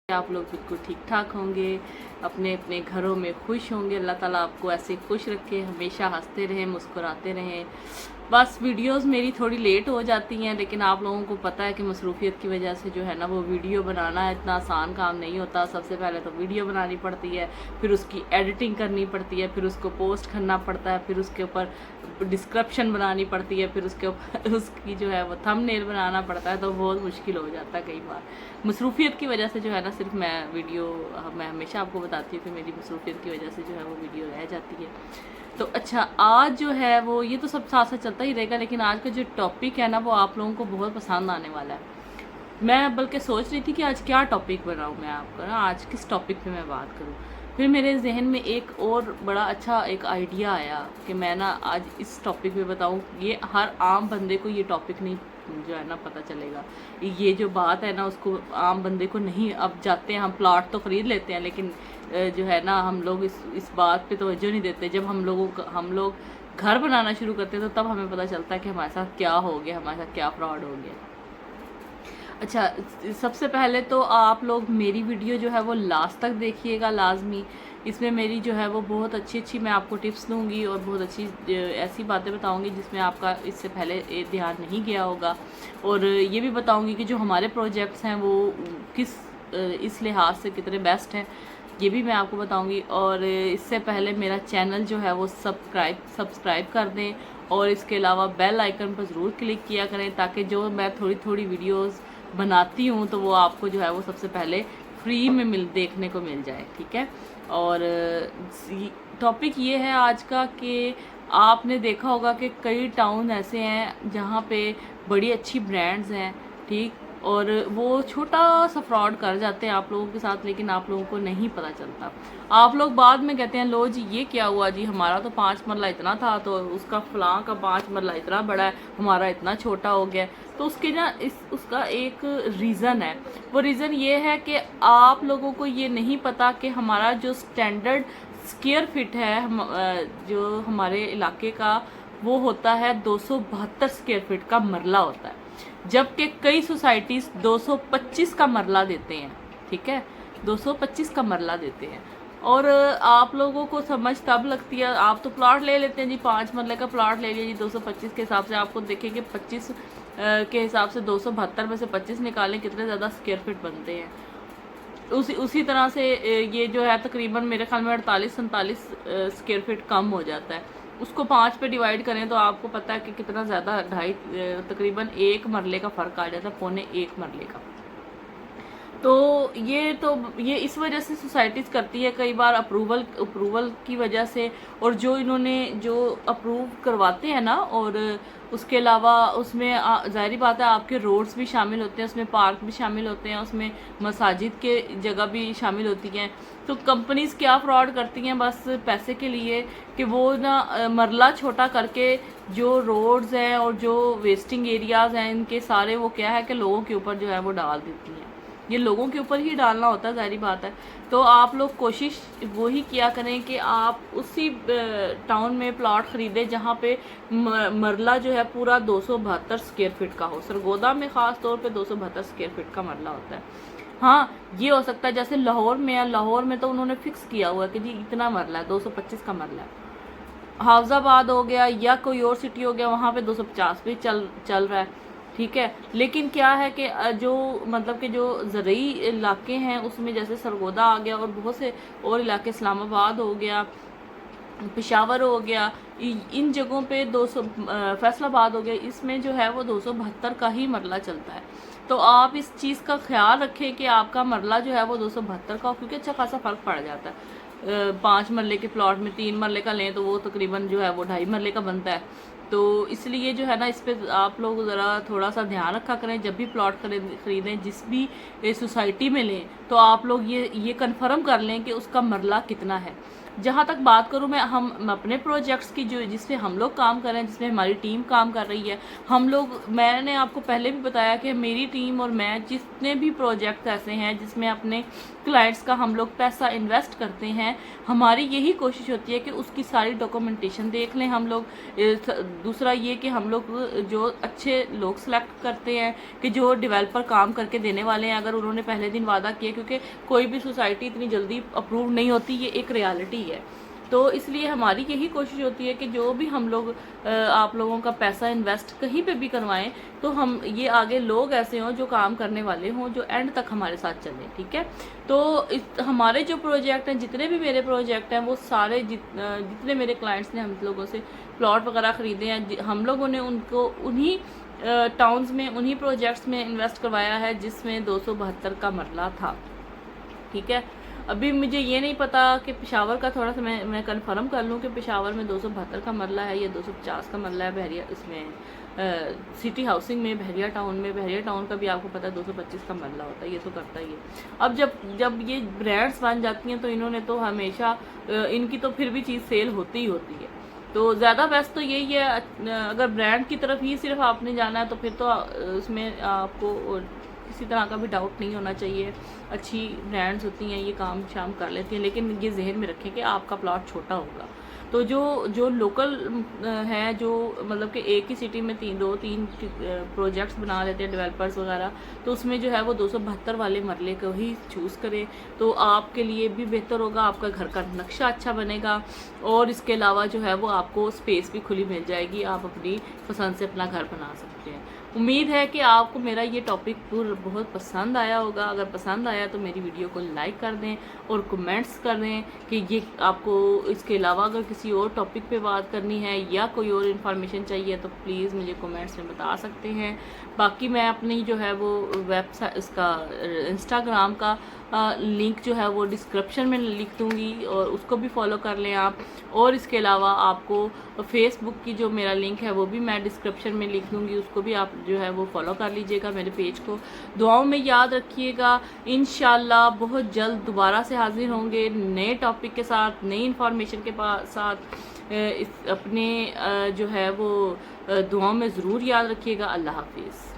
आप लोग बिल्कुल ठीक ठाक होंगे, अपने अपने घरों में खुश होंगे। अल्लाह ताला आपको ऐसे खुश रखे, हमेशा हंसते रहें, मुस्कुराते रहें। बस वीडियोस मेरी थोड़ी लेट हो जाती हैं, लेकिन आप लोगों को पता है कि मसरूफियत की वजह से जो है ना वो वीडियो बनाना इतना आसान काम नहीं होता। सबसे पहले तो वीडियो बनानी पड़ती है, फिर उसकी एडिटिंग करनी पड़ती है, फिर उसको पोस्ट करना पड़ता है, फिर उसके ऊपर डिस्क्रिप्शन बनानी पड़ती है, फिर उसके ऊपर उसकी जो है वो थंबनेल बनाना पड़ता है। तो बहुत मुश्किल हो जाता है कई बार। मसरूफियत की वजह से जो है ना सिर्फ मैं हमेशा आपको बताती हूँ कि मेरी मसरूफियत की वजह से जो है वो वीडियो रह जाती है। तो अच्छा, आज जो है वो ये तो सब साथ साथ चलता ही रहेगा, लेकिन आज का जो टॉपिक है ना वो आप लोगों को बहुत पसंद आने वाला है। मैं बल्कि सोच रही थी कि आज क्या टॉपिक बनाऊँ मैं आपका ना, आज किस टॉपिक पे मैं बात करूँ। फिर मेरे जहन में एक और बड़ा अच्छा एक आइडिया आया कि मैं ना आज इस टॉपिक पे बताऊँ। ये हर आम बंदे को ये टॉपिक नहीं जो है ना पता चलेगा। ये जो बात है ना उसको आम बंदे को नहीं, अब जाते हैं हम प्लॉट तो ख़रीद लेते हैं, लेकिन जो है ना हम लोग इस बात पे तवज्जो नहीं देते। जब हम लोग घर बनाना शुरू करते हैं तो तब हमें पता चलता है कि हमारे साथ क्या हो गया, हमारे साथ क्या फ्रॉड हो गया। अच्छा, सबसे पहले तो आप लोग मेरी वीडियो जो है वो लास्ट तक देखिएगा लाजमी। इसमें मेरी जो है वो बहुत अच्छी मैं आपको टिप्स दूंगी और बहुत अच्छी ऐसी बातें बताऊंगी जिसमें आपका इससे पहले ध्यान नहीं गया होगा। और ये भी बताऊंगी कि जो हमारे प्रोजेक्ट्स हैं वो किस इस लिहाज से कितने बेस्ट हैं, ये भी मैं आपको बताऊंगी। और इससे पहले मेरा चैनल जो है वो सब्सक्राइब कर दें, और इसके अलावा बेल आइकन पर ज़रूर क्लिक किया करें ताकि जो मैं थोड़ी थोड़ी वीडियोस बनाती हूँ तो वो आपको जो है वो सबसे पहले फ्री में देखने को मिल जाए, ठीक है। और टॉपिक ये है आज का कि आपने देखा होगा कि कई टाउन ऐसे हैं जहाँ पे बड़ी अच्छी ब्रांड्स हैं, ठीक, और वो छोटा सा फ्रॉड कर जाते हैं आप लोगों के साथ, लेकिन आप लोगों को नहीं पता चलता। आप लोग बाद में कहते हैं लो जी ये क्या हुआ जी, हमारा तो 5 मरला इतना था तो उसका फलां का 5 मरला इतना बड़ा है, हमारा इतना छोटा हो गया। तो उसके ना उसका एक रीज़न है। वो रीज़न ये है कि आप लोगों को ये नहीं पता कि हमारा जो स्टैंडर्ड स्क्वायर फीट है जो हमारे इलाके का, वो होता है 272 स्क्वायर फीट का मरला होता है, जबकि कई सोसाइटीज़ 225 का मरला देते हैं, ठीक है, 225 का मरला देते हैं। और आप लोगों को समझ तब लगती है, आप तो प्लॉट ले लेते हैं जी, 5 मरले का प्लॉट ले लिया जी 225 के हिसाब से। आपको देखें कि 25 के हिसाब से 272 में से 25 निकालें कितने ज़्यादा स्क्वायर फीट बनते हैं। उसी तरह से ये जो है तकरीबन मेरे ख्याल में 48-47 स्क्वायर फीट कम हो जाता है। उसको 5 पे डिवाइड करें तो आपको पता है कि कितना ज़्यादा तकरीबन 1 मरले का फ़र्क आ जाता है, पौने 1 मरले का। तो ये इस वजह से सोसाइटीज़ करती है कई बार अप्रूवल की वजह से, और जो इन्होंने जो अप्रूव करवाते हैं ना, और उसके अलावा उसमें ज़ाहिर बात है आपके रोड्स भी शामिल होते हैं, उसमें पार्क भी शामिल होते हैं, उसमें मसाजिद के जगह भी शामिल होती हैं। तो कंपनीज़ क्या फ्रॉड करती हैं बस पैसे के लिए कि वो ना मरला छोटा करके जो रोड्स हैं और जो वेस्टिंग एरियाज़ हैं इनके सारे वो क्या है कि लोगों के ऊपर जो है वो डाल देती हैं। ये लोगों के ऊपर ही डालना होता है, जाहिर बात है। तो आप लोग कोशिश वही किया करें कि आप उसी टाउन में प्लॉट ख़रीदें जहाँ पे मरला जो है पूरा 272 स्क्वायर फीट का हो। सरगोदा में ख़ास तौर पे 272 स्क्वायर फीट का मरला होता है। हाँ, ये हो सकता है जैसे लाहौर में है, लाहौर में तो उन्होंने फिक्स किया हुआ है कि जी इतना मरला है, 225 का मरला है। हाफजाबाद हो गया या कोई और सिटी हो गया, वहाँ पे 250 भी चल रहा है, ठीक है। लेकिन क्या है कि जो मतलब कि जो ज़रूरी इलाके हैं उसमें जैसे सरगोदा आ गया और बहुत से और इलाके, इस्लामाबाद हो गया, पेशावर हो गया, इन जगहों पे 200 फैसलाबाद हो गया, इसमें जो है वो 272 का ही मरला चलता है। तो आप इस चीज़ का ख्याल रखें कि आपका मरला जो है वो 272 का हो, क्योंकि अच्छा खासा फ़र्क पड़ जाता है। 5 मरले के प्लॉट में 3 मरले का लें तो वो तकरीबन जो है वो 2.5 मरले का बनता है। तो इसलिए जो है ना इस पर आप लोग ज़रा थोड़ा सा ध्यान रखा करें जब भी प्लॉट ख़रीदें, जिस भी सोसाइटी में लें तो आप लोग ये कंफर्म कर लें कि उसका मरला कितना है। جہاں تک بات کروں میں ہم اپنے پروجیکٹس کی جو جس میں ہم لوگ کام کر رہے ہیں، جس میں ہماری ٹیم کام کر رہی ہے، میں نے آپ کو پہلے بھی بتایا کہ میری ٹیم اور میں جتنے بھی پروجیکٹ ایسے ہیں جس میں اپنے کلائنٹس کا ہم لوگ پیسہ انویسٹ کرتے ہیں، ہماری یہی کوشش ہوتی ہے کہ اس کی ساری ڈاکومنٹیشن دیکھ لیں ہم لوگ۔ دوسرا یہ کہ ہم لوگ جو اچھے لوگ سلیکٹ کرتے ہیں کہ جو ڈیولپر کام کر کے دینے والے ہیں، اگر انہوں نے پہلے دن وعدہ کیا، کیونکہ کوئی بھی سوسائٹی اتنی جلدی اپروو نہیں ہوتی، یہ ایک ریالٹی ہے۔ تو اس لیے ہماری یہی کوشش ہوتی ہے کہ جو بھی ہم لوگ آپ لوگوں کا پیسہ انویسٹ کہیں پہ بھی کروائیں تو ہم یہ آگے لوگ ایسے ہوں جو کام کرنے والے ہوں، جو اینڈ تک ہمارے ساتھ چلیں، ٹھیک ہے؟ تو ہمارے جو پروجیکٹ ہیں، جتنے بھی میرے پروجیکٹ ہیں، وہ سارے جتنے میرے کلائنٹس نے ہم لوگوں سے پلاٹ وغیرہ خریدے ہیں، ہم لوگوں نے ان کو انہی ٹاؤنز میں، انہی پروجیکٹس میں انویسٹ کروایا ہے جس میں 272 کا مرلہ تھا، ٹھیک ہے؟ ابھی مجھے یہ نہیں پتا کہ پشاور کا تھوڑا سا میں کنفرم کر لوں کہ پشاور میں 272 کا مرلہ ہے یا 250 کا مرلہ ہے بحریہ، اس میں سٹی ہاؤسنگ میں، بحریہ ٹاؤن کا بھی آپ کو پتا ہے 225 کا مرلہ ہوتا ہے، یہ تو کرتا ہی ہے۔ اب جب یہ برانڈس بن جاتی ہیں تو انہوں نے تو ہمیشہ ان کی تو پھر بھی چیز سیل ہوتی ہی ہوتی ہے۔ تو زیادہ بیسٹ تو یہی ہے، اگر برانڈ کی طرف ہی صرف آپ نے جانا ہے تو پھر تو اس میں آپ کو کسی طرح کا بھی ڈاؤٹ نہیں ہونا چاہیے۔ اچھی برانڈز ہوتی ہیں، یہ کام شام کر لیتی ہیں، لیکن یہ ذہن میں رکھیں کہ آپ کا پلاٹ چھوٹا ہوگا۔ تو جو لوکل ہیں، جو مطلب کہ ایک ہی سٹی میں دو تین پروجیکٹس بنا لیتے ہیں ڈیولپرز وغیرہ، تو اس میں جو ہے وہ 272 والے مرلے کو ہی چوز کریں، تو آپ کے لیے بھی بہتر ہوگا، آپ کا گھر کا نقشہ اچھا بنے گا، اور اس کے علاوہ جو ہے وہ آپ کو اسپیس بھی کھلی مل جائے گی، آپ اپنی پسند سے اپنا گھر بنا سکتے ہیں۔ امید ہے کہ آپ کو میرا یہ ٹاپک بہت پسند آیا ہوگا۔ اگر پسند آیا تو میری ویڈیو کو لائک کر دیں اور کمنٹس کر دیں کہ یہ آپ کو اس کے علاوہ اگر کسی اور ٹاپک پہ بات کرنی ہے یا کوئی اور انفارمیشن چاہیے تو پلیز مجھے کمنٹس میں بتا سکتے ہیں۔ باقی میں اپنی جو ہے وہ ویب سائٹ، اس کا انسٹاگرام کا لنک جو ہے وہ ڈسکرپشن میں لکھ دوں گی، اور اس کو بھی فالو کر لیں آپ، اور اس کے علاوہ آپ کو فیس بک کی جو میرا لنک ہے وہ بھی میں ڈسکرپشن میں لکھ دوں گی، اس کو بھی آپ جو ہے وہ فالو کر لیجئے گا میرے پیج کو۔ دعاؤں میں یاد رکھیے گا، انشاءاللہ بہت جلد دوبارہ سے حاضر ہوں گے نئے ٹاپک کے ساتھ، نئی انفارمیشن کے ساتھ۔ اپنے جو ہے وہ دعاؤں میں ضرور یاد رکھیے گا۔ اللہ حافظ۔